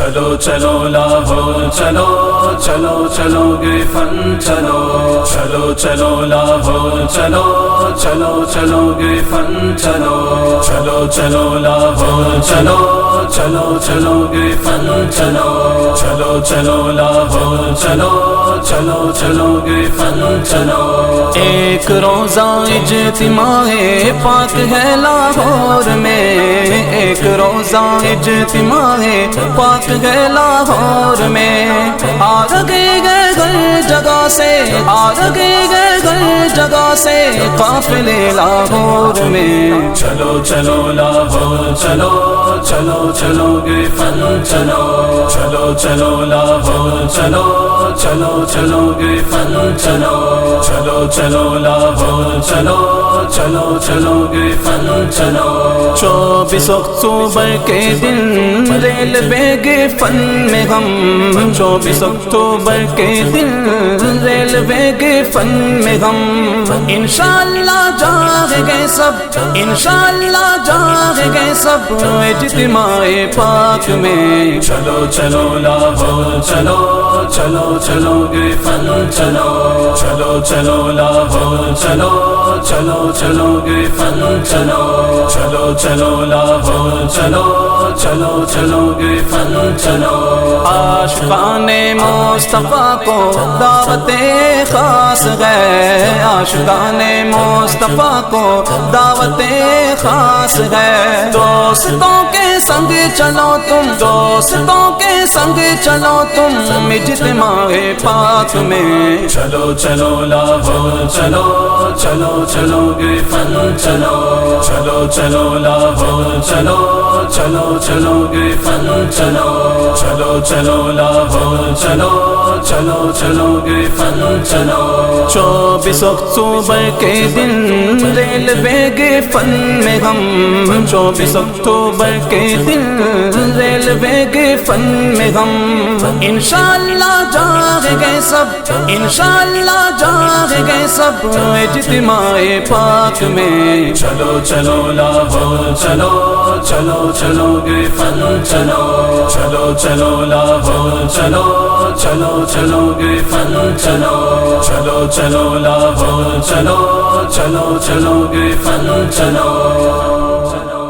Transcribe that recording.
چلو چلو لاہور چلو چلو چلو گے فن چلو چلو چلو لاہور چلو چلو چلو گے فن چلو چلو چلو لاہور چلو چلو چلو گے فن چلو چلو چلو لاہور چلو چلو چلو گے فن چلو ایک روزہ اجتماع پاک ہے لاہور میں، ایک روزہ اجتماع پاک ہے لاہور میں، آ لگے گئے گھر جگہ سے، آ لگے گئے گھر جگہ سے قافلے لاہور میں۔ چلو چلو لاہور چلو چلو چلو گے فن چلو چلو چلو لاہور چلو چلو چلو گے فن چلو چلو چلو لاہور چلو چلو چلو گے فن چلو 24 اکتوبر کے دن ریلوے کے فن میں ہم، 24 اکتوبر کے دن ریلوے کے فن میں ہم، انشاءاللہ جاگیں گے سب، انشاءاللہ جاگیں گے سب اجتماع پاک میں۔ چلو چلو لاہور چلو چلو چلو گے فن چلو چلو چلو لاہور چلو چلو چلو گے فن چلو چلو چلو لاہور چلو چلو چلو گے فن چلو عاشقان مصطفیٰ کو دعوت خاص ہے، عاشقان مصطفیٰ کو دعوت خاص ہے، دوستوں کے سنگ چلو تم، دوستوں کے سنگ چلو تم اجتماع پاک میں۔ چلو چلو لاہور چلو چلو چلو گے فن چلو چلو چلو لاہور چلو چلو چلو گے فن چلو چلو چلو لاہور چلو چلو چلو گے فن چلو 24 اکتوبر کے دن ریلوے کے فن میں ہم، 24 اکتوبر کے دن ریلوے کے فن میں ہم، انشاءاللہ جاگیں گے سب، انشاءاللہ جاگیں گے سب اجتماع پاک میں۔ چلو چلو لاہور چلو چلو چلو گے فن چلو چلو چلو لاہور چلو چلو چلو گے فن چلو چلو چلو لاہور چلو چلو چلو گے فن چلو